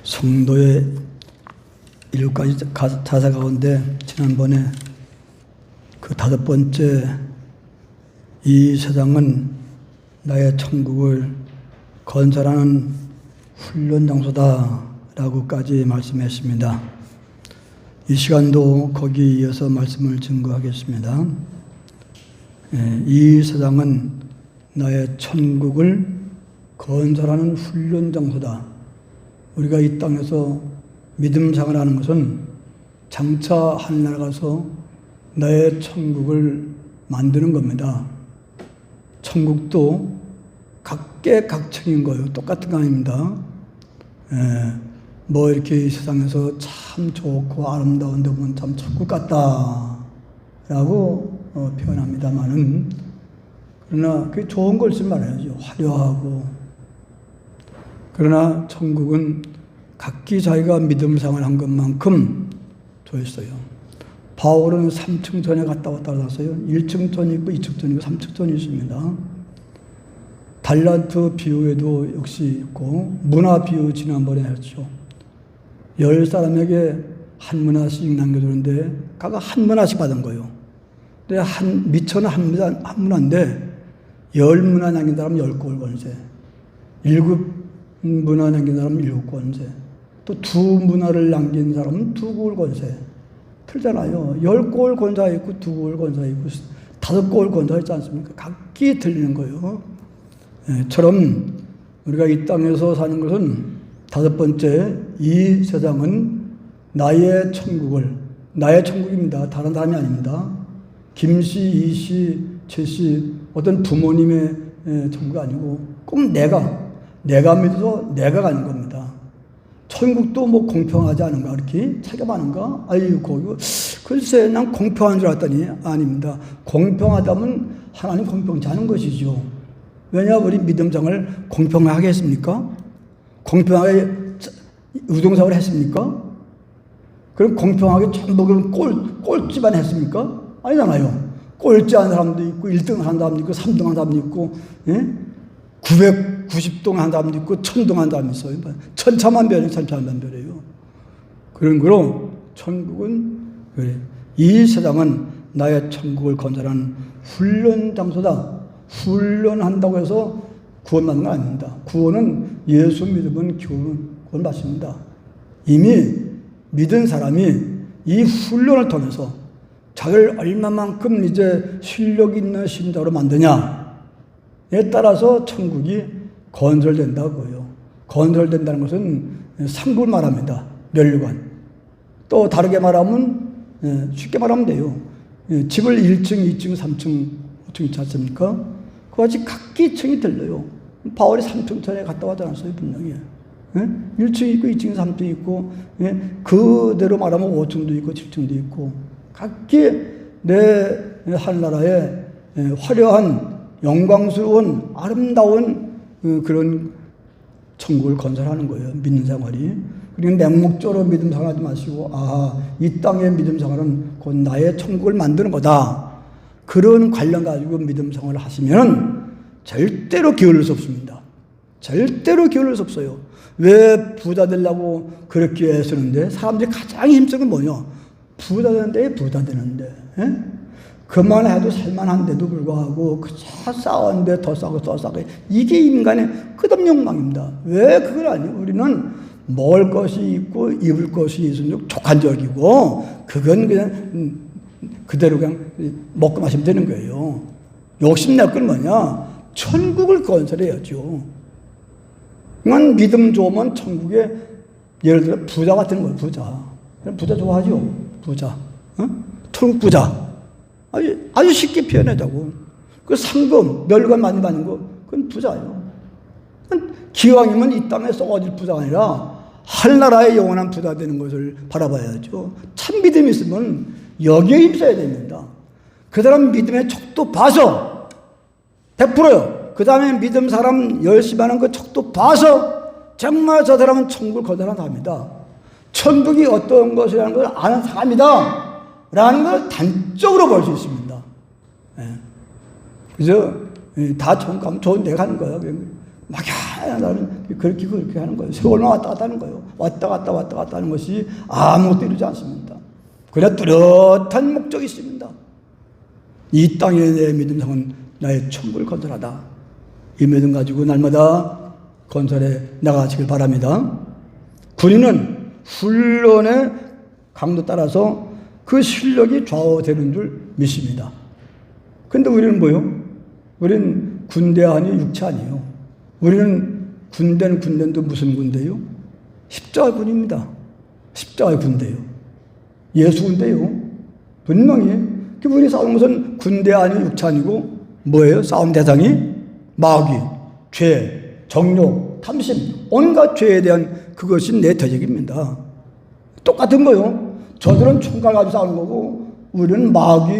성도의 7가지 자세 가운데 지난번에 그 5번째, 이 세상은 나의 천국을 건설하는 훈련 장소다 라고까지 말씀했습니다. 이 시간도 거기에 이어서 말씀을 증거하겠습니다. 이 세상은 나의 천국을 건설하는 훈련 장소다. 우리가 이 땅에서 믿음 생활하는 것은 장차 하늘나라 가서 나의 천국을 만드는 겁니다. 천국도 각계각층인 거예요. 똑같은 거 아닙니다. 뭐 이렇게 이 세상에서 참 좋고 아름다운 데 보면 참 천국 같다 라고 표현합니다만은, 그러나 그게 좋은 걸 쓰지 말아야죠. 화려하고. 그러나 천국은 각기 자기가 믿음 생활한 것만큼 좋았어요. 바울은 3층천에 갔다 왔다 갔어요. 1층천이 있고 2층천이 있고 3층천이 있습니다. 달란트 비유에도 역시 있고, 문화 비유 지난번에 했죠. 10사람에게 한 문화씩 남겨두는데 각각 한 문화씩 받은 거예요. 근데 미천은 한 문화인데 10문화 남긴 사람은 10골 권세, 7문화 남긴 사람은 7권세, 또 2문화를 남긴 사람은 2골 권세. 틀잖아요. 10골 권사 있고 2골 권사 있고 5골 권사 있지 않습니까? 각기 틀리는 거예요. 처럼 우리가 이 땅에서 사는 것은 5번째, 이 세상은 나의 천국을, 나의 천국입니다. 다른 사람이 아닙니다. 김씨, 이씨, 최씨, 어떤 부모님의 천국이 아니고 꼭 내가 믿어서 내가 가는 겁니다. 천국도 뭐 공평하지 않은가, 이렇게 체감하는가? 아유, 거기 글쎄, 난 공평한 줄 알았더니 아닙니다. 공평하다면 하나님 공평치 않은 것이죠. 왜냐, 우리 믿음장을 공평하게 했습니까? 공평하게 우동사를 했습니까? 그럼 공평하게 전부 꼴찌만 했습니까? 아니잖아요. 꼴찌한 사람도 있고, 1등 한 사람도 있고, 3등 한 사람도 있고, 990등 한 사람도 있고, 1000등 한 사람도 있어요. 천차만별이에요. 그런 거로 천국은 그래. 이 세상은 나의 천국을 건설하는 훈련 장소다. 훈련한다고 해서 구원받는 건 아닙니다. 구원은 예수 믿으면 구원 받습니다. 이미 믿은 사람이 이 훈련을 통해서 자기를 얼마만큼 이제 실력 있는 신자로 만드냐에 따라서 천국이 건설된다고요. 건설된다는 것은 상급을 말합니다. 면류관. 또 다르게 말하면, 쉽게 말하면 돼요. 집을 1층, 2층, 3층, 5층 있지 않습니까? 그같이 각기 층이 들려요. 바울이 3층천에 갔다 왔지 않았어요, 분명히. 1층 있고 2층, 3층 있고, 그대로 말하면 5층도 있고 7층도 있고, 각기 내 하늘나라에 화려한 영광스러운 아름다운 그런 천국을 건설하는 거예요. 믿는 생활이. 그리고 맹목적으로 믿음 생활하지 마시고, 이 땅의 믿음 생활은 곧 나의 천국을 만드는 거다. 그런 관련 가지고 믿음 생활을 하시면 절대로 게을릴 수 없습니다. 절대로 게을릴 수 없어요. 왜 부자 되려고 그렇게 애쓰는데? 사람들이 가장 힘쓰는 건 뭐냐? 부자 되는데, 그만해도 살만한데도 불구하고 그저 싸웠는데 더 싸고 더 싸고, 이게 인간의 끝없는 욕망입니다. 왜 그걸 아니에요? 우리는 먹을 것이 있고 입을 것이 있으면 족한적이고, 그건 그냥 그대로 그냥 먹고 마시면 되는 거예요. 욕심낼 건 뭐냐? 천국을 건설해야죠. 그건 믿음 좋으면 천국에, 예를 들어 부자 같은 거예요. 부자 좋아하죠? 부자. 천국 부자. 아주 쉽게 표현하자고. 그 상금, 멸관 많이 받는 거, 그건 부자예요. 기왕이면 이 땅에 썩어질 부자가 아니라 하늘나라의 영원한 부자 되는 것을 바라봐야죠. 참 믿음이 있으면 여기에 힘써야 됩니다. 그 사람 믿음의 척도 봐서 100%요. 그 다음에 믿음 사람 열심히 하는 그 척도 봐서 정말 저 사람은 천국을 건설한 사람이다. 천국이 어떤 것이라는 걸 아는 사람이다. 라는 걸 단적으로 볼 수 있습니다. 그래서 다 천국 가면 좋은 데 가는 거예요. 나는 그렇게 하는 거예요. 세월만 왔다 갔다 하는 거예요. 왔다 갔다 하는 것이 아무것도 이루지 않습니다. 그러나 뚜렷한 목적이 있습니다. 이 땅에 내 믿음상은 나의 천국을 건설하다. 이 믿음 가지고 날마다 건설해 나가시길 바랍니다. 군인은 훈련의 강도 따라서 그 실력이 좌우되는 줄 믿습니다. 근데 우리는 뭐요? 우리는 군대 아니 육체 아니에요. 우리는 군대도 무슨 군대요? 십자가 군입니다. 십자가의 군대요. 예수 군대요. 분명히 우리 싸우는 것은 군대 아니 육체 아니고 뭐예요? 싸움 대상이 마귀, 죄, 정욕, 탐심, 온갖 죄에 대한 그것이 내 대적입니다. 똑같은 거요. 저들은 총칼 가지고 싸우는 거고 우리는 마귀,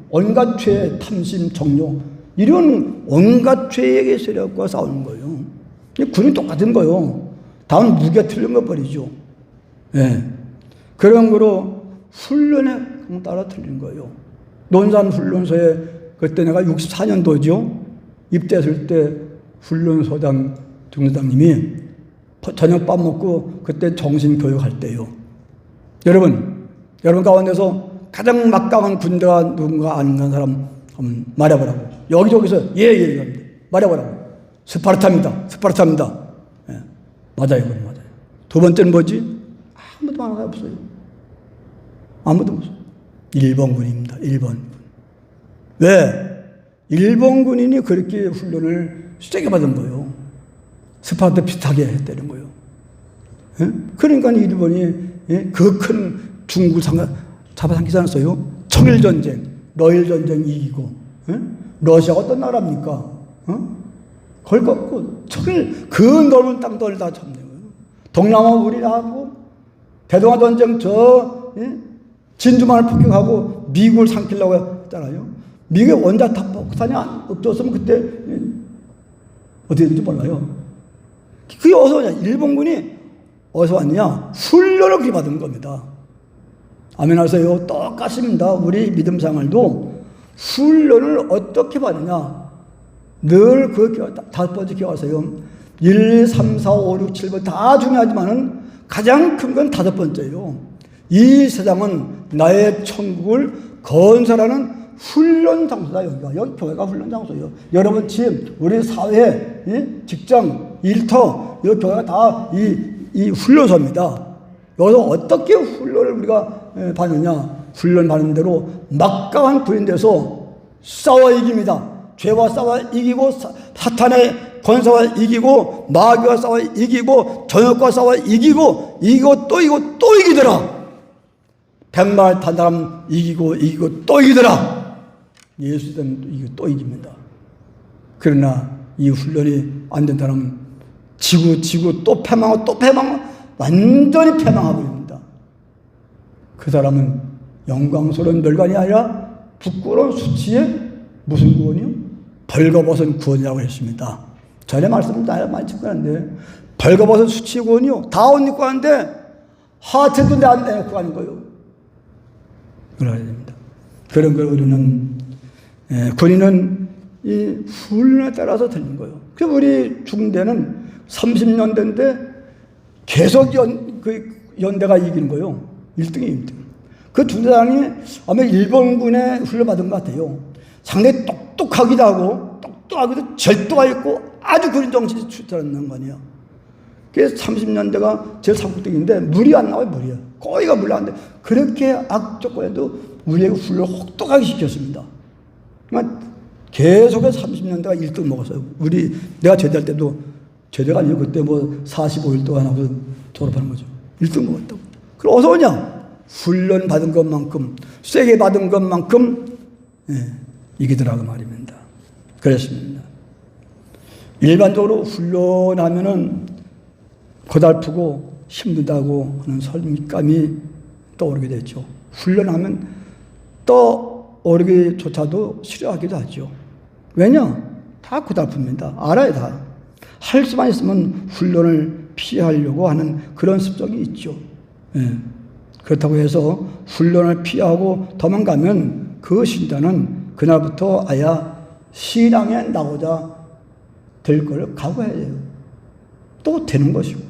온갖 죄, 탐심, 정욕 이런 온갖 죄의 세력과 싸우는 거예요. 군이 똑같은 거요. 다만 무게 틀린 거 버리죠. 예. 그런 거로 훈련에 따라 틀린 거예요. 논산 훈련소에 그때 내가 64년도죠. 입대했을 때 훈련소장 중대장님이 저녁밥 먹고 그때 정신교육할 때요. 여러분 가운데서 가장 막강한 군대가 누군가 아는 사람 한번 말해보라고. 여기저기서 예 말해보라고. 스파르타입니다. 예. 맞아요. 맞아요. 두 번째는 뭐지? 아무도 말 없어요. 아무도 없어요. 일본군입니다. 일본군. 왜? 일본 군인이 그렇게 훈련을 세게 받은 거예요. 스파르타 비슷하게 했다는 거예요. 예? 그러니까 일본이 그 큰 중국을 잡아당기지 않았어요. 청일전쟁, 러일전쟁 이기고. 예? 러시아가 어떤 나라입니까? 그걸 갖고 그 넓은 땅들 다 잡는 거예요. 동남아 우리나라하고 대동아 전쟁 진주만을 폭격하고 미국을 삼키려고 했잖아요. 미국의 원자탑 폭탄이 없었으면 그때 어떻게 될지 몰라요. 그게 어디서 왔냐? 일본군이 어디서 왔냐? 훈련을 그렇게 받은 겁니다. 아멘 하세요. 똑같습니다. 우리 믿음 생활도 훈련을 어떻게 받느냐? 늘 그 다섯 번째 기억하세요. 1, 3, 4, 5, 6, 7번 다 중요하지만은 가장 큰 건 다섯 번째예요. 이 세상은 나의 천국을 건설하는 훈련 장소다. 여기 교회가 훈련 장소예요. 여러분 집, 우리 사회, 직장, 일터, 이 교회가 다 이 훈련소입니다. 여기서 어떻게 훈련을 우리가 받느냐? 훈련 받는 대로 막강한 군인돼서 싸워 이깁니다. 죄와 싸워 이기고 사탄의 권세와 이기고 마귀와 싸워 이기고 정욕과 싸워 이기고 또 이기더라. 100말 탄 사람 이기고 또 이기더라. 예수 때문에 이기고 또 이깁니다. 그러나 이 훈련이 안 된 사람은 지고 또 패망하고 완전히 패망하고 있습니다. 그 사람은 영광스러운 멸관이 아니라 부끄러운 수치의 무슨 구원이요? 벌거벗은 구원이라고 했습니다. 전에 말씀을 많이 듣고 하는데 벌거벗은 수치의 구원이요. 다 옷 입고 하는데 하체도 안 내놓고 가는 거예요. 그래야 됩니다. 그런 걸 우리는 군인은 이 훈련에 따라서 되는 거예요. 그래서 우리 중대는 30년대인데 계속 연대가 이기는 거예요. 1등이 1등. 그 중대장이 아마 일본군에 훈련받은 것 같아요. 상당히 똑똑하기도 하고 절도가 있고 아주 그런 정신이 출전하는 거 아니에요. 그래서 30년대가 제일 삼국등인데 물이 안 나와요. 물이요. 거의가 물 나왔는데 그렇게 악조건에도 우리에게 훈련을 혹독하게 시켰습니다. 그러니까 계속해서 30년대가 1등 먹었어요. 내가 제대할 때도 제대가 아니에요. 그때 45일 동안 하고 졸업하는 거죠. 1등 먹었다고. 그럼 어디서 오냐? 훈련 받은 것만큼, 세게 받은 것만큼, 이기더라고 말입니다. 그렇습니다. 일반적으로 훈련하면은 고달프고 힘들다고 하는 설mit감이 떠오르게 되죠. 훈련하면 떠오르기조차도 싫어하기도 하죠. 왜냐? 다 고달픕니다. 알아요, 다. 할 수만 있으면 훈련을 피하려고 하는 그런 습성이 있죠. 그렇다고 해서 훈련을 피하고 도망가면 그 신자는 그날부터 아야 신앙에 나오자 될 걸 각오해야 돼요. 또 되는 것이고.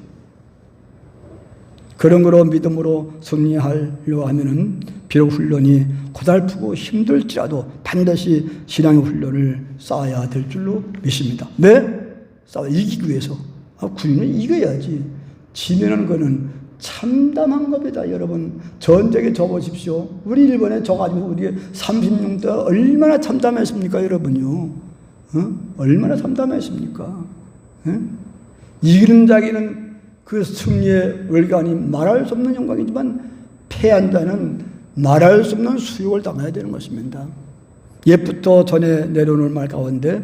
그런 거로 믿음으로 승리하려 하면은 비록 훈련이 고달프고 힘들지라도 반드시 신앙의 훈련을 쌓아야 될 줄로 믿습니다. 네? 이기기 위해서. 군인은 이겨야지. 지면은 그는 참담한 겁니다. 여러분 전쟁에 져보십시오. 우리 일본에 져가지고 우리 36대 얼마나 참담했습니까 여러분요. 얼마나 참담했습니까. 이기는 자에게는 그 승리의 월간이 말할 수 없는 영광이지만 패한 자는 말할 수 없는 수욕을 당해야 되는 것입니다. 옛부터 전에 내려오는 말 가운데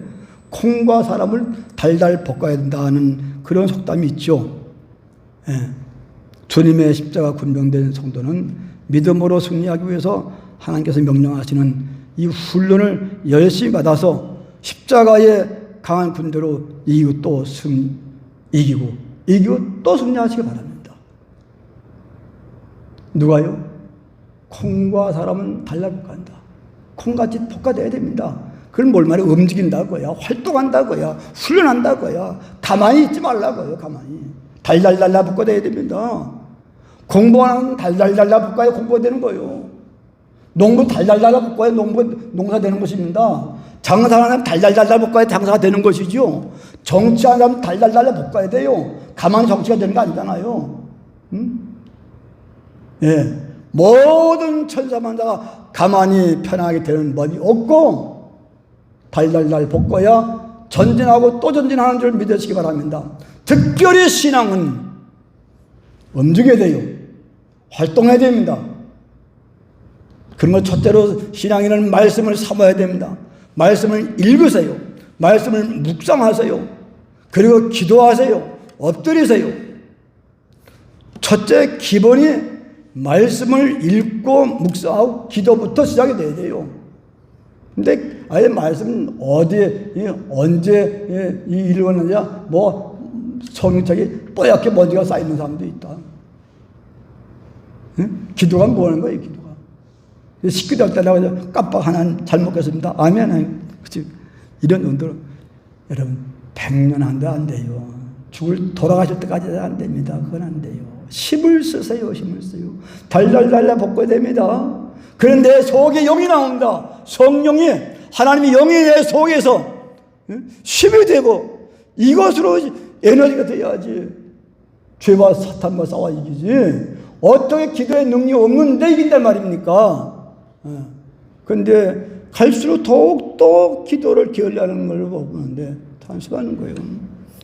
콩과 사람을 달달 볶아야 된다는 그런 속담이 있죠. 예. 주님의 십자가 군병된 성도는 믿음으로 승리하기 위해서 하나님께서 명령하시는 이 훈련을 열심히 받아서 십자가의 강한 군대로 이기고 또 이기고 또 승리하시기 바랍니다. 누가요? 콩과 사람은 달달볶아한다. 콩같이 볶아내야 됩니다. 그럼 뭘 말해? 움직인다고요. 활동한다고요. 훈련한다고요. 가만히 있지 말라고요. 가만히. 달달달달 볶아내야 됩니다. 공부하는 달달달달 볶아야 공부가 되는 거예요. 농부 달달달달 볶아야 농사 되는 것입니다. 장사하는 달달달달 볶아야 장사가 되는 것이죠. 정치하는 사람 달달달달 볶아야 돼요. 가만히 정치가 되는 거 아니잖아요. 예. 모든 천사만다가 가만히 편하게 되는 법이 없고 달달달 볶아야 전진하고 또 전진하는 줄 믿으시기 바랍니다. 특별히 신앙은 움직여야 돼요. 활동해야 됩니다. 그런 것 첫째로 신앙인은 말씀을 삼아야 됩니다. 말씀을 읽으세요. 말씀을 묵상하세요. 그리고 기도하세요. 엎드리세요. 첫째 기본이 말씀을 읽고 묵상하고 기도부터 시작이 돼야 돼요. 근데 아예 말씀은 어디에 언제 읽었느냐 성경책이 뽀얗게 먼지가 쌓이는 사람도 있다. 기도가 뭐 하는 거예요, 기도가. 식구들 때라고 깜빡 하나 잘 먹겠습니다. 아멘. 그치. 이런 운동, 여러분, 100년 한도 안 돼요. 돌아가실 때까지 안 됩니다. 그건 안 돼요. 힘을 쓰세요, 힘을 써요. 달달달달 볶아야 됩니다. 그런데 내 속에 영이 나온다. 성령이, 하나님의 영이 내 속에서 힘이 되고 이것으로 에너지가 돼야지. 죄와 사탄과 싸워 이기지. 어떻게 기도의 능력이 없는데 이긴단 말입니까? 그런데 갈수록 더욱더 기도를 게을리하는 걸 보는데 단순하는 거예요.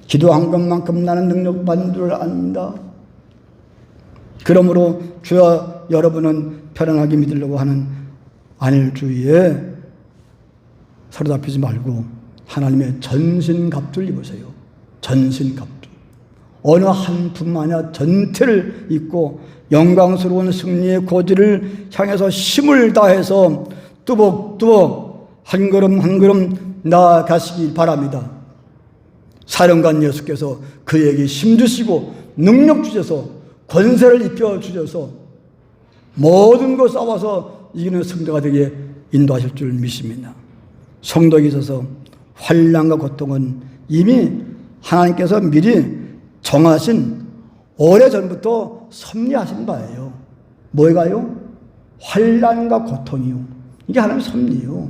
기도한 것만큼 나는 능력 받는 줄 압니다. 그러므로 주여 여러분은 편안하게 믿으려고 하는 안일주의에 사로잡히지 말고 하나님의 전신갑주를 입으세요. 전신갑주. 어느 한 분만 아니라 전체를 입고 영광스러운 승리의 고지를 향해서 힘을 다해서 뚜벅뚜벅 한 걸음 한 걸음 나아가시기 바랍니다. 사령관 예수께서 그에게 힘 주시고 능력 주셔서 권세를 입혀 주셔서 모든 것 싸워서 이기는 성도가 되게 인도하실 줄 믿습니다. 성도에게 있어서 환난과 고통은 이미 하나님께서 미리 정하신 오래전부터 섭리하신 바예요. 뭐가요? 환난과 고통이요. 이게 하나님의 섭리요.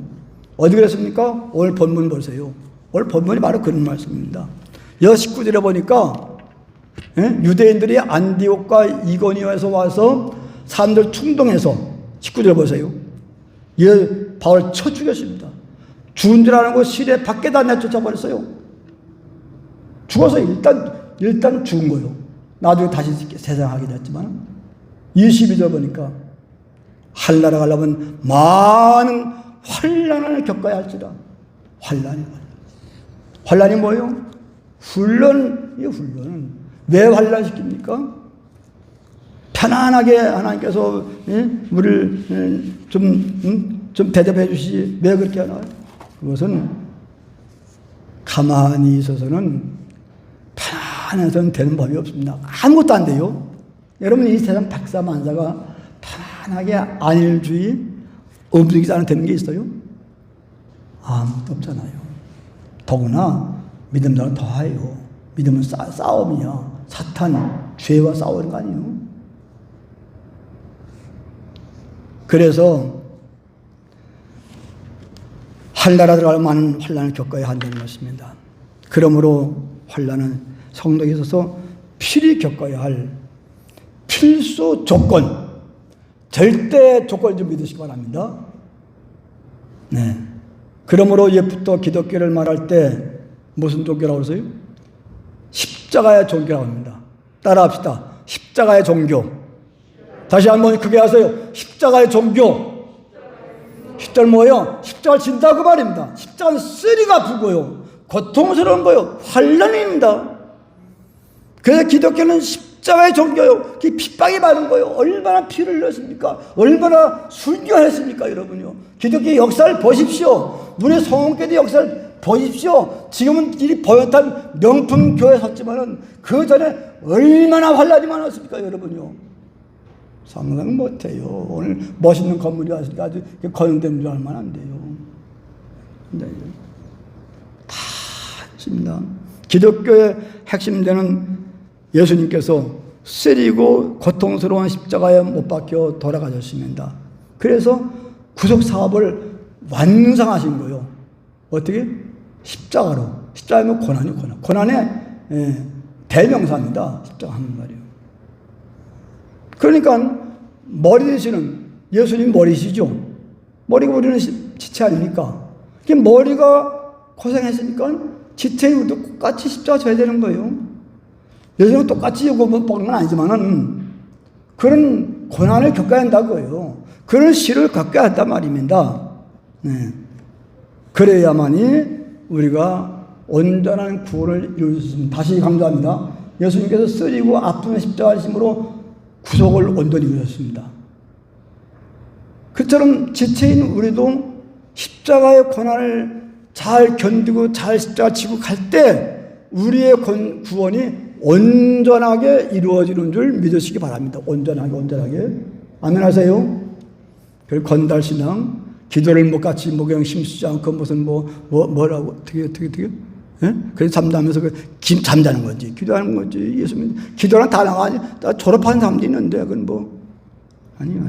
어디 그랬습니까? 오늘 본문 보세요. 오늘 본문이 바로 그런 말씀입니다. 19절에 보니까 유대인들이 안디옥과 이고니온에서 와서 사람들 충동해서 19절 보세요. 바울 쳐 죽였습니다. 죽은 줄 알고 시내 밖에다 내쫓아버렸어요. 죽어서 일단 죽은 거예요. 나중에 다시 세상하게 됐지만 22절 보니까 한나라 가려면 많은 환난을 겪어야 할지라. 환난이 뭐예요? 훈련은 왜 환난시킵니까? 편안하게 하나님께서 우리를 좀 대접해 주시지 왜 그렇게 하나요? 그것은 가만히 있어서는 편안해서는 되는 법이 없습니다. 아무것도 안 돼요. 여러분 이 세상 백사만사가 편안하게 안일주의 움직이지 않아도 되는 게 있어요? 아무것도 없잖아요. 더구나 믿음보다 더해요. 믿음은 싸움이야. 사탄, 죄와 싸우는 거 아니에요? 그래서 한나라 들어가면 많은 환난을 겪어야 한다는 것입니다. 그러므로 환난은 성도에 있어서 필히 겪어야 할 필수 조건, 절대 조건을 좀 믿으시기 바랍니다. 네. 그러므로 옛부터 기독교를 말할 때 무슨 종교라고 그러세요? 십자가의 종교라고 합니다. 따라합시다. 십자가의 종교. 다시 한번 크게 하세요. 십자가의 종교. 십자가는 뭐예요? 십자가를 진다 그 말입니다. 십자가는 쓰리가 아프고요, 고통스러운 거요, 환난입니다. 그래서 기독교는 십자가의 종교요. 핍박이 많은 거예요. 얼마나 피를 흘렸습니까? 얼마나 순교했습니까, 여러분요? 기독교의 역사를 보십시오. 우리 성원교회 역사를 보십시오. 지금은 이 보였던 명품 교회 섰지만은 그 전에 얼마나 환난이 많았습니까, 여러분요? 상상 못해요. 오늘 멋있는 건물이 왔으니까 아주 거용된 줄 알면 안 돼요. 다 있습니다. 기독교의 핵심되는 예수님께서 쓰리고 고통스러운 십자가에 못 박혀 돌아가셨습니다. 그래서 구속 사업을 완성하신 거예요. 어떻게? 십자가로. 십자가는 고난이 고난. 고난의 대명사입니다. 십자가 하는 말이에요. 그러니까 머리 대신은 예수님 머리시죠. 머리가 우리는 지체 아닙니까? 머리가 고생했으니까 지체에 우리도 똑같이 십자가 져야 되는 거예요. 예수님은 똑같이 요거 먹는 건 아니지만은 그런 고난을 겪어야 한다고요. 그런 시를 겪어야 한단 말입니다. 네. 그래야만이 우리가 온전한 구원을 이룰 수 있습니다. 다시 강조합니다. 예수님께서 쓰리고 아픈 십자가를 심으로 구속을 온전히 이루셨습니다. 그처럼 지체인 우리도 십자가의 고난을 잘 견디고 잘 십자가 지고 갈 때 우리의 구원이 온전하게 이루어지는 줄 믿으시기 바랍니다. 온전하게. 아멘 하세요? 그리고 건달신앙, 기도를 뭐 같이 목영 심쓰지 않고 무슨 뭐라고 어떻게 예? 그래서 잠자면서 잠자는 거지. 기도하는 거지. 예수님 기도는 다 나가지. 다 졸업한 사람도 있는데 그건 뭐 아니요.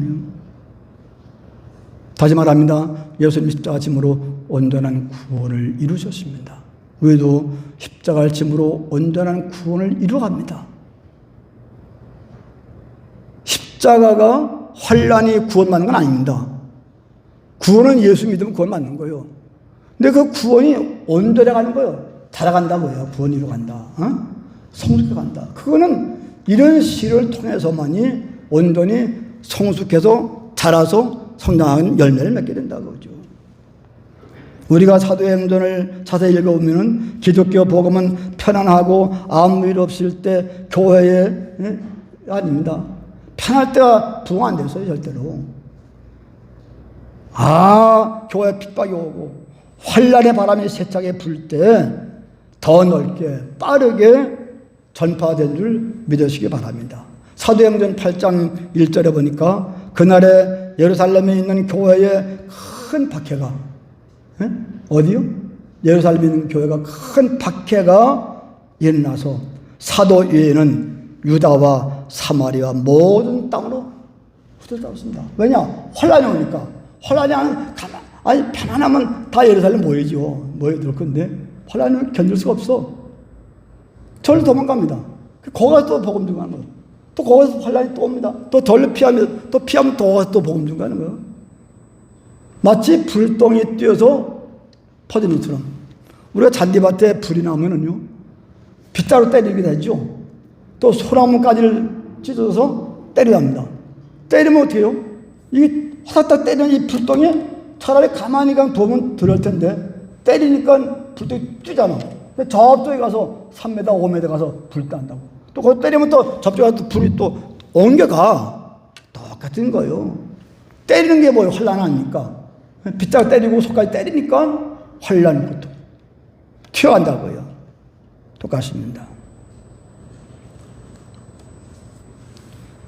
다시 말합니다. 예수님 십자가 짐으로 온전한 구원을 이루셨습니다. 우리도 십자가를 짐으로 온전한 구원을 이루어갑니다. 십자가가 환난이 구원받는 건 아닙니다. 구원은 예수 믿으면 구원 받는 거예요. 근데 그 구원이 온전해 가는 거예요. 자라간다고요. 구원 이루어간다. 성숙해 간다. 그거는 이런 시를 통해서만이 온전히 성숙해서 자라서 성장하는 열매를 맺게 된다고 그러죠. 우리가 사도행전을 자세히 읽어보면 기독교 복음은 편안하고 아무 일 없을 때 교회에 아닙니다. 편할 때가 부흥 안 됐어요. 절대로. 교회 핍박이 오고 환난의 바람이 세차게 불 때 더 넓게 빠르게 전파된 줄 믿으시기 바랍니다. 사도행전 8장 1절에 보니까 그날에 예루살렘에 있는 교회에 큰 박해가 어디요? 예루살렘에 있는 교회가 큰 박해가 일어나서 사도 외에는 유다와 사마리아 모든 땅으로 흩어졌습니다. 왜냐? 환란이 오니까. 환란이 편안하면 다 예루살렘 모여들 건데 환란을 견딜 수가 없어. 절로 도망갑니다. 거기 가서 또 복음 전가하는 거예요. 또 거기서 환란이 또 옵니다. 또 절로 피하면 또 거기서 또 복음 전가하는 거예요. 마치 불똥이 뛰어서 퍼지는 것처럼 우리가 잔디밭에 불이 나면은요 빗자루 때리게 되죠. 또 소나무까지를 찢어서 때려합니다. 때리면 어떻게 해요? 이게 화닥닥 때리는 이 불똥이 차라리 가만히 그냥 두면 들을 텐데 때리니까 불똥이 뛰잖아. 저쪽에 가서 3m, 5m 가서 불 딴다고. 또 거기 때리면 또 저쪽에 가서 불이 또 옮겨가. 똑같은 거예요. 때리는 게 뭐예요? 환란 아닙니까? 빗자루 때리고 속까지 때리니까 환란 고통 튀어간다고요. 똑같습니다.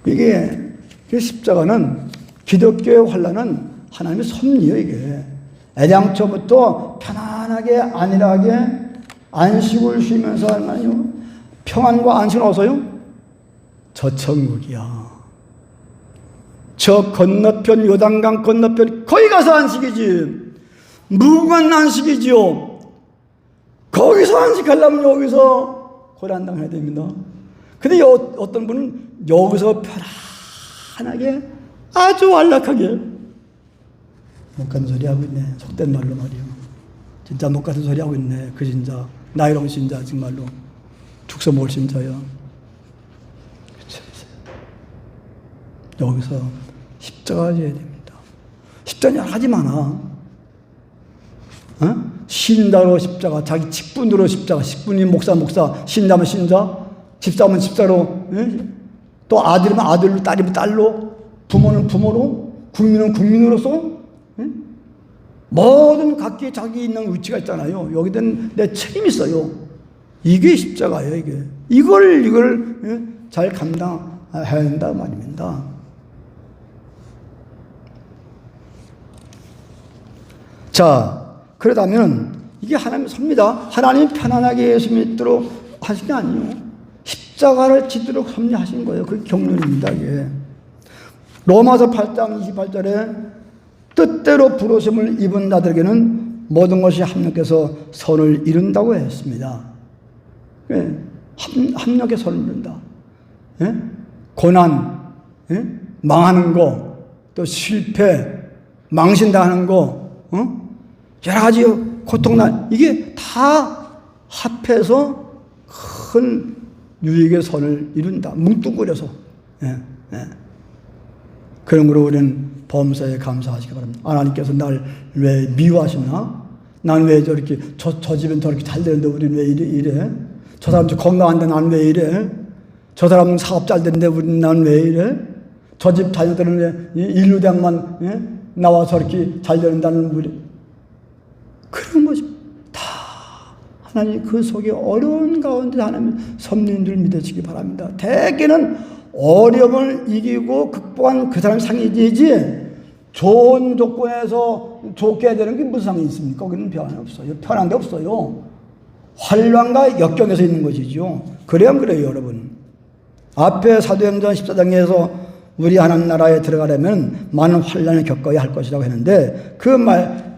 이게 십자가는 기독교의 환란은 하나님의 섭리예요. 이게 애당초부터 편안하게 안일하게 안식을 쉬면서 하나요? 평안과 안식은 어디서요? 저 천국이야. 저 건너편, 요단강 건너편, 거기 가서 안식이지. 무궁한 안식이지요. 거기서 안식하려면 여기서 고난당해야 됩니다. 근데 어떤 분은 여기서 편안하게 아주 안락하게 못 가는 소리 하고 있네. 속된 말로 말이요. 진짜 못 가는 소리 하고 있네. 그 신자, 나이롱 신자 정말로 죽서 먹을 신자야. 여기서 십자가 져야 됩니다. 십자가 여러 가지 많아. 신자로 십자가, 자기 직분으로 십자가, 직분이 목사, 신자면 신자, 집사면 집사로, 또 아들이면 아들로, 딸이면 딸로, 부모는 부모로, 국민은 국민으로서, 모든 각기 자기 있는 위치가 있잖아요. 여기든 내 책임이 있어요. 이게 십자가예요, 이게. 이걸 잘 감당해야 한다 말입니다. 자, 그러다면 이게 하나님 섭니다. 하나님이 편안하게 예수 믿도록 하신 게 아니에요. 십자가를 지도록 섭리하신 거예요. 그게 경륜입니다. 이게. 로마서 8장 28절에 뜻대로 부르심을 입은 자들에게는 모든 것이 합력해서 선을 이룬다고 했습니다. 예, 합력해 선을 이룬다. 예? 고난, 예? 망하는 거, 또 실패, 망신당하는 거, 여러 가지 고통난, 이게 다 합해서 큰 유익의 선을 이룬다. 뭉뚱그려서. 예, 예. 그런 거로 우리는 범사에 감사하시기 바랍니다. 하나님께서 날 왜 미워하시나? 난 왜 저렇게, 저 집은 저렇게 잘 되는데 우리는 왜 이래? 저 사람 건강한데 난 왜 이래? 저 사람은 사업 잘 되는데 우리는 난 왜 이래? 저 집 자녀들은 왜 인류대학만 나와 저렇게 잘 되는다는 우리. 그런 것이 다 하나님 그 속에 어려운 가운데 하나님 섭리인 줄 믿으시기 바랍니다. 대개는 어려움을 이기고 극복한 그 사람이 상이지 좋은 조건에서 좋게 해야 되는 게 무슨 상이 있습니까? 거기는 변함이 없어요. 편한 게 없어요. 환란과 역경에서 있는 것이죠. 그래야 그래요, 여러분. 앞에 사도행전 14장에서 우리 하나님 나라에 들어가려면 많은 환란을 겪어야 할 것이라고 했는데 그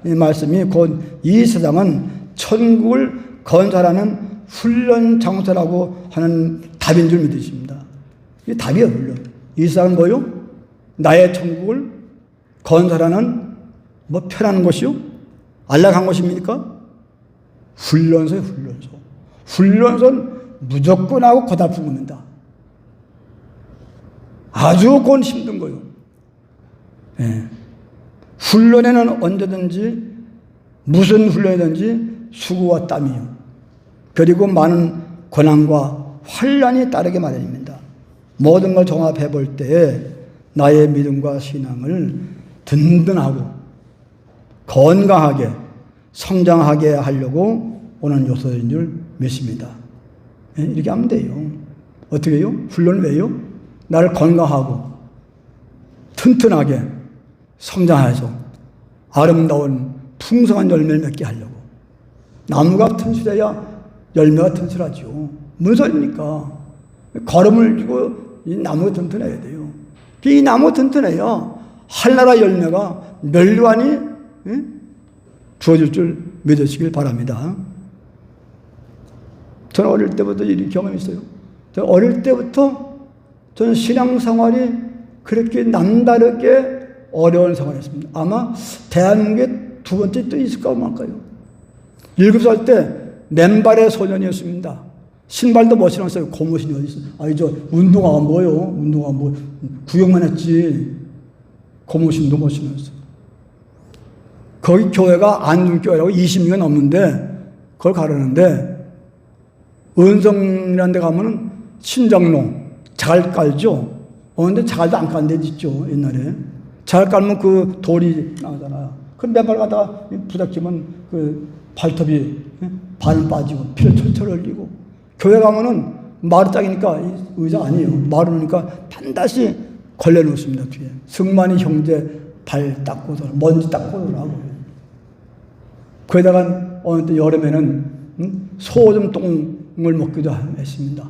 말씀이 곧 이 세상은 천국을 건설하는 훈련 장소라고 하는 답인 줄 믿으십니다. 이게 답이에요, 훈련. 이 세상은 뭐요? 나의 천국을 건설하는 뭐 편한 것이요? 안락한 것입니까? 훈련소예요, 훈련소. 훈련소는 무조건 하고 고달픈 겁니다. 아주 그건 힘든 거예요. 예. 훈련에는 언제든지 무슨 훈련이든지 수고와 땀이요. 그리고 많은 고난과 환란이 따르게 마련입니다. 모든 걸 종합해 볼 때 나의 믿음과 신앙을 든든하고 건강하게 성장하게 하려고 오는 요소인 줄 믿습니다. 예? 이렇게 하면 돼요. 어떻게 해요? 훈련을 왜요? 나를 건강하고 튼튼하게 성장해서 아름다운 풍성한 열매를 맺게 하려고. 나무가 튼실해야 열매가 튼실하죠. 무슨 소리입니까? 걸음을 쥐고 이 나무가 튼튼해야 돼요. 이 나무가 튼튼해야 한나라 열매가 멸류관이 주어질 줄 믿으시길 바랍니다. 저는 어릴 때부터 이런 경험이 있어요. 저는 어릴 때부터 저는 신앙생활이 그렇게 남다르게 어려운 생활이었습니다. 아마 대한민국에 두 번째 또 있을까 말까요. 7살 때 맨발의 소년이었습니다. 신발도 못 신었어요. 고무신이 어디 있어요. 아니 저 운동화가 뭐요? 운동화 뭐 구경만 했지. 고무신도 못 신었어요. 거기 교회가 안중교회라고 20명이 넘는데 그걸 가르는데 은성이라는 데 가면은 신장로 자갈 깔죠. 근데 자갈도 안 깔는 데 있죠. 옛날에. 자갈 깔면 그 돌이 나오잖아요. 그 맨발 가다가 부닥치면 그 발톱이 반 빠지고 피를 철철 흘리고. 교회 가면은 마루짝이니까 의자 아니에요. 마루니까 반드시 걸려놓습니다. 뒤에. 승만이 형제 발 닦고 먼지 닦고 하고. 거기다가 어느 때 여름에는 소오줌 똥을 먹기도 했습니다.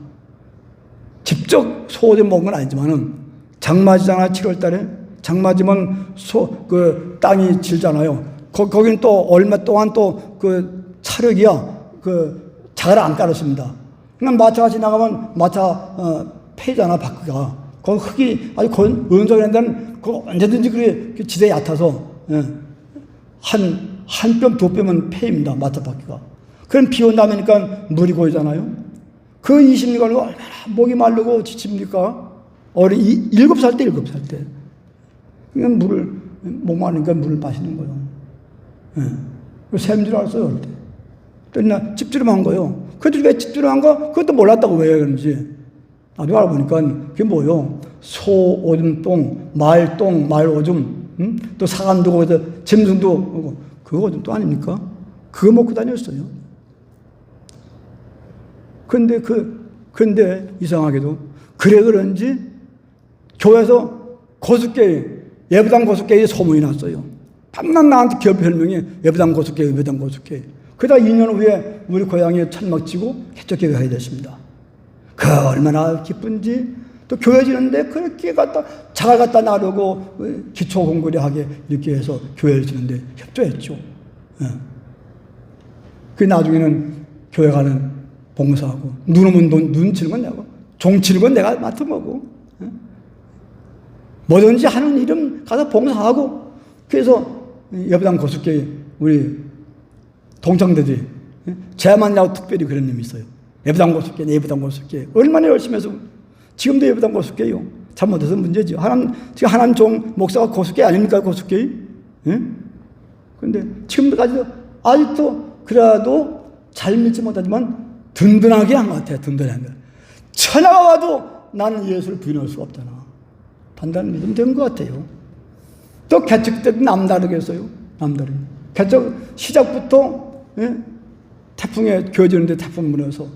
직접 소오줌 먹은 건 아니지만은 장마지잖아. 7월 달에 장마지면 그 땅이 질잖아요. 거기는 또 얼마 동안 또 그 차력이야 그 자갈 안 깔았습니다. 그냥 마차가 지나가면 마차 폐잖아. 바퀴가 거기 흙이 아주 은석이라는 데는 그거 언제든지 그게 지대에 얕아서 한 뼘 두 뼘은 폐입니다. 마차 바퀴가. 그럼 비 온다니까 물이 고이잖아요. 그 20리가 얼마나 목이 마르고 지칩니까? 7살 때. 그냥 목 마르니까 물을 마시는 거예요. 샘줄 알았어요, 그럴 때. 또 집주름한 거예요. 그것도 왜 집주름한 거? 그것도 몰랐다고 왜 그런지. 나중에 알아보니까 그게 뭐예요? 소, 오줌똥, 말똥, 말오줌, 또 사간도 거기서 짐승도 오고, 그거 오줌도 아닙니까? 그거 먹고 다녔어요. 근데 이상하게도 그래 그런지 교회에서 고수교회, 예부당 고수교회에 소문이 났어요. 밤낮 나한테 기업 별명이 예부당 고수교회. 그러다 2년 후에 우리 고향에 천막치고 개척교회가 해야 됐습니다. 그 얼마나 기쁜지. 또 교회 지는데 그렇게 자갈 갖다 나르고 기초 공부하게 이렇게 해서 교회를 지는데 협조했죠. 그 나중에는 교회 가는 봉사하고 눈 오면 눈 치는 건 내가, 종 치는 건 내가 맡아먹고, 뭐든지 하는 일은 가서 봉사하고. 그래서 예부당 고수교회 우리 동창들이 제만이라고 특별히 그런 놈이 있어요. 예부당 고수교회 얼마나 열심히 해서 지금도 예부당 고수교회요. 잘못해서 문제죠. 지금 하나님 종 목사가 고수교회 아닙니까? 고수교회? 그런데 지금까지도 아직도 그래도 잘 믿지 못하지만 든든하게 한 것 같아요. 든든한 거. 천하가 와도 나는 예수를 부인할 수가 없잖아. 판단 믿으면 된 것 같아요. 또 개척 때도 남다르게 했어요. 남다르게. 개척 시작부터 태풍에 교회지는데 태풍 불어서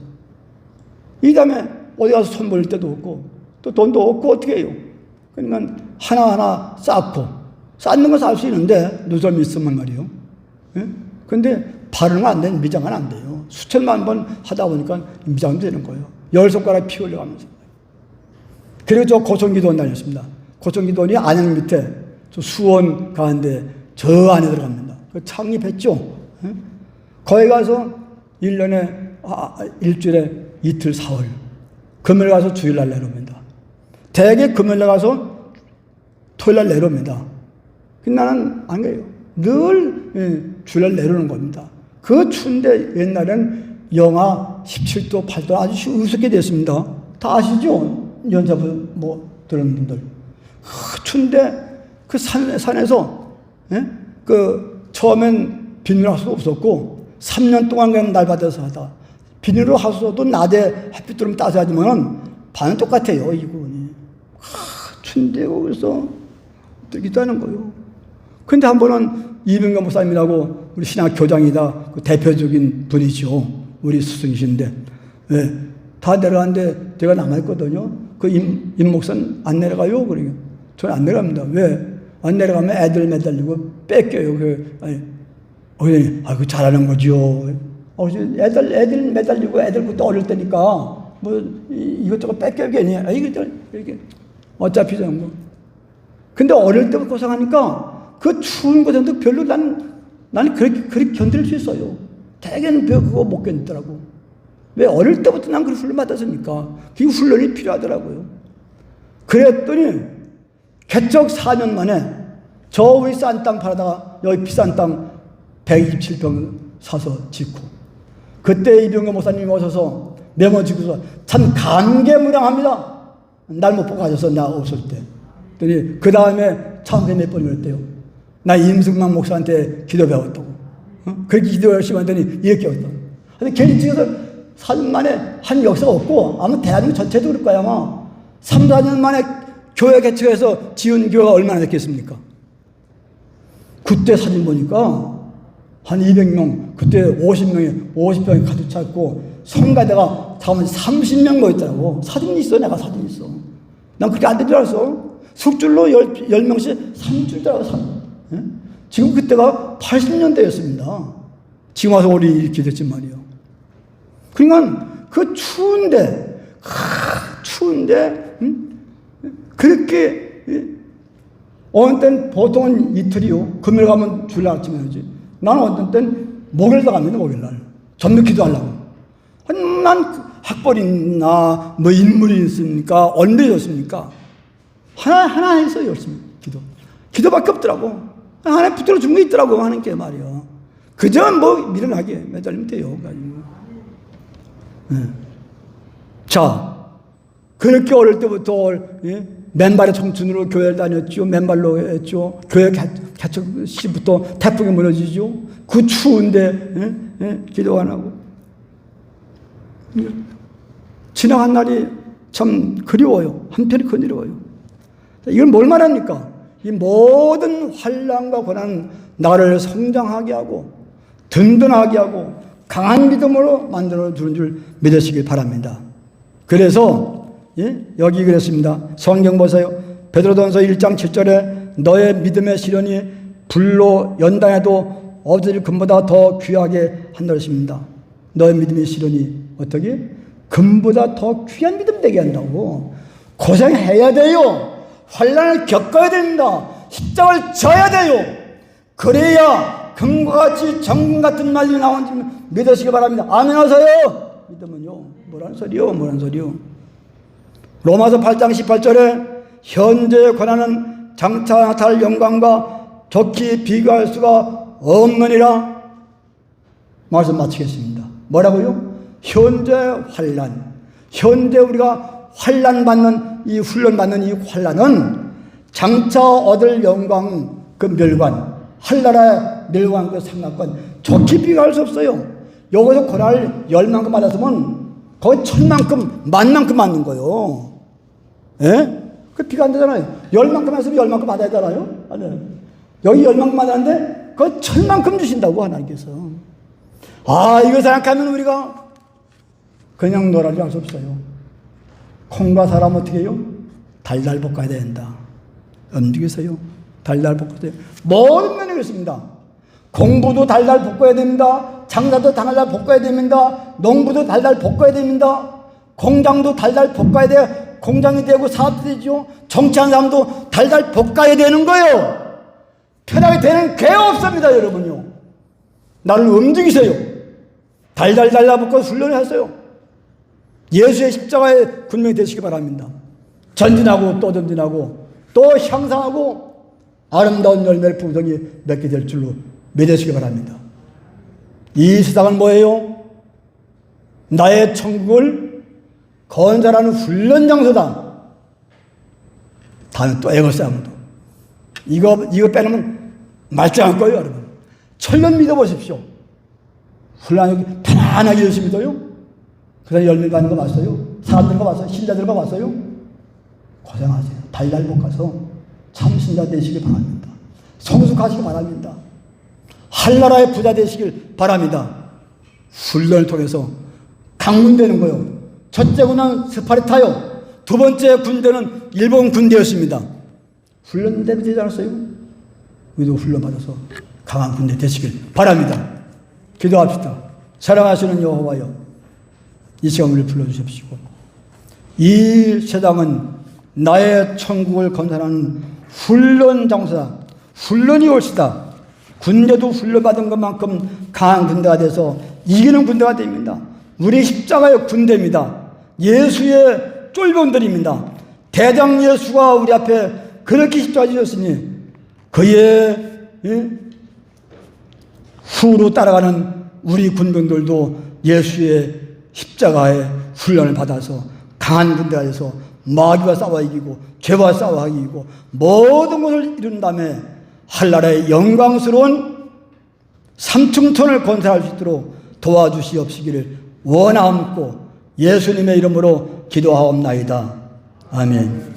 이 다음에 어디 가서 손 벌릴 때도 없고 또 돈도 없고 어떻게 해요? 그러니까 하나하나 쌓는 건 쌓을 수 있는데 누설 있으면 말이에요. 그런데 발언은 안 되는, 미장은 안 돼요. 수천만 번 하다 보니까 미장은 되는 거예요. 10손가락 피 흘려가면서. 그리고 저 고성기도원 다녔습니다. 고성기도원이 안양 밑에 저 수원 가운데 저 안에 들어갑니다. 그 창립했죠. 거기 가서 1년에 일주일에 이틀 사흘 금요일 가서 주일날 내려옵니다. 대개 금요일날 가서 토요일날 내려옵니다. 나는 안 가요. 늘 주일날 내려오는 겁니다. 그 추운데 옛날엔 영하 17도, 8도 아주 우습게 됐습니다. 다 아시죠? 연사부 들은 분들. 추운데 그 산에서 처음엔 비닐 하수도 없었고 3년 동안 그냥 날받아서 하다. 비닐 하수도 낮에 햇빛 들으면 따스하지만 반은 똑같아요. 이분이. 추운데 거기서 뜨기도 하는 거예요. 근데 한 번은 이병관 목사님이라고 우리 신학 교장이다. 그 대표적인 분이죠. 우리 스승이신데. 다 내려갔는데 제가 남아있거든요. 그 임 목사는 안 내려가요? 그러니까. 저는 안 내려갑니다. 왜? 안 내려가면 애들 매달리고 뺏겨요. 그 잘하는 거죠. 애들 매달리고 애들 그때 어릴 때니까 이것저것 뺏겨요. 괜히. 이렇게. 어차피 저런 거. 근데 어릴 때부터 고생하니까 그 추운 곳에도 별로 나는 그렇게 견딜 수 있어요. 대개는 그거 못 견디더라고. 왜? 어릴 때부터 난 그런 훈련 받았으니까. 그 훈련이 필요하더라고요. 그랬더니 개척 4년 만에 저 위에 싼 땅 팔아다가 여기 비싼 땅 127평 사서 짓고, 그때 이병관 목사님이 오셔서 메모지고서 참 감개무량합니다. 날 못 보고 가셔서 나 없을 때. 그랬더니 그 다음에 참회 몇 번이 그랬대요. 나 임승만 목사한테 기도 배웠다고. 그렇게 기도 열심히 하더니 이렇게 했다고. 근데 괜히 찍어서 4년 만에 한 역사가 없고, 아마 대한민국 전체도 그럴 거야, 아마. 3, 4년 만에 교회 개척해서 지은 교회가 얼마나 됐겠습니까? 그때 사진 보니까 한 200명, 그때 50명이 가득 찼고, 성가대가 잠깐 30명 모였더라고. 사진이 있어, 내가 사진 있어. 난 그렇게 안 된 줄 알았어. 숙줄로 10명씩 3줄더라고, 지금 그때가 80년대였습니다. 지금 와서 우리 이렇게 됐지 말이에요. 그러니까 그 추운데 그렇게 어느 때는 보통은 이틀이요. 금요일 가면 주일 아침에 하지. 나는 어떤 때는 목요일도 갑니다. 목요일날 전부 기도하려고. 난 학벌이 있나 뭐 인물이 있습니까? 언제 좋습니까? 하나 해서 열심히 기도밖에 없더라고. 하나 붙들어 준 게 있더라고 하는 게 말이야. 그저 뭐 미련하게 매달리면 돼요. 네. 자, 그렇게 어릴 때부터 맨발의 청춘으로 교회를 다녔죠. 맨발로 했죠. 교회 개척 시부터 태풍이 무너지죠. 그 추운데 기도 안 하고 지나간 날이 참 그리워요. 한편이 그리워요. 이건 뭘 말합니까? 이 모든 환난과 고난 나를 성장하게 하고 든든하게 하고 강한 믿음으로 만들어 주는 줄 믿으시길 바랍니다. 그래서 여기 그랬습니다. 성경 보세요. 베드로전서 1장 7절에 너의 믿음의 시련이 불로 연단해도 없어질 금보다 더 귀하게 한다 것입니다. 너의 믿음의 시련이 어떻게? 금보다 더 귀한 믿음 되게 한다고. 고생해야 돼요. 환난을 겪어야 됩니다. 십자가를 져야 돼요. 그래야 금과 같이 정금 같은 말이 나오는지 믿으시기 바랍니다. 아멘 하세요. 믿으면요. 뭐라는 소리요? 로마서 8장 18절에 현재의 고난은 장차 나타날 영광과 좋게 비교할 수가 없느니라 말씀 마치겠습니다. 뭐라고요? 현재 환난, 현재 우리가 환난 받는 이 훈련 받는 이 환난은 장차 얻을 영광 그 멸관, 한나라의 멸관 그 상락관 좋게 비교할 수 없어요. 여기서 고난을 10만큼 받았으면 거의 1000만큼, 10,000만큼 받는 거예요. 예? 그 비가 안 되잖아요. 10만큼 했으면 10만큼 받아야 되나요? 아니요. 여기 10만큼 받았는데 거의 1000만큼 주신다고 하나님께서. 아, 이거 생각하면 우리가 그냥 놀아줄 수 없어요. 콩과 사람 어떻게 해요? 달달 볶아야 된다. 움직이세요. 달달 볶아야 돼요. 모든 면이 그렇습니다. 공부도 달달 볶아야 됩니다. 장사도 달달 볶아야 됩니다. 농부도 달달 볶아야 됩니다. 공장도 달달 볶아야 돼요. 공장이 되고 사업도 되죠. 정치하는 사람도 달달 볶아야 되는 거예요. 편하게 되는 게 없습니다, 여러분요. 나를 움직이세요. 달달 볶아 훈련을 하세요. 예수의 십자가의 군명이 되시기 바랍니다. 전진하고 또 전진하고 또 향상하고 아름다운 열매를 풍성히 맺게 될 줄로 믿으시기 바랍니다. 이 세상은 뭐예요? 나의 천국을 건설하는 훈련 장소다. 다음에 또 애걸싸움도. 이거 빼놓으면 말짱할 거예요, 여러분. 철면 믿어보십시오. 훈련하기 편안하게 열심히 믿어요. 그 사람이 열매 가는 거 봤어요? 사람들과 봤어요? 신자들과 봤어요? 고생하세요. 달달 볶아서 참 신자 되시길 바랍니다. 성숙하시기 바랍니다. 한나라의 부자 되시길 바랍니다. 훈련을 통해서 강군되는 거요. 첫째 군은 스파르타요. 두 번째 군대는 일본 군대였습니다. 훈련되면 되지 않았어요? 우리도 훈련받아서 강한 군대 되시길 바랍니다. 기도합시다. 사랑하시는 여호와여, 이 시간 우리를 불러주십시오. 이 세상은 나의 천국을 건설하는 훈련 장소다. 훈련이 올시다. 군대도 훈련받은 것만큼 강한 군대가 돼서 이기는 군대가 됩니다. 우리 십자가의 군대입니다. 예수의 쫄병들입니다. 대장 예수가 우리 앞에 그렇게 십자가 지셨으니 그의 후로 따라가는 우리 군병들도 예수의 십자가의 훈련을 받아서 강한 군대가 돼서 마귀와 싸워 이기고 죄와 싸워 이기고 모든 것을 이룬 다음에 한나라의 영광스러운 삼층천을 건설할 수 있도록 도와주시옵시기를 원하옵고 예수님의 이름으로 기도하옵나이다. 아멘.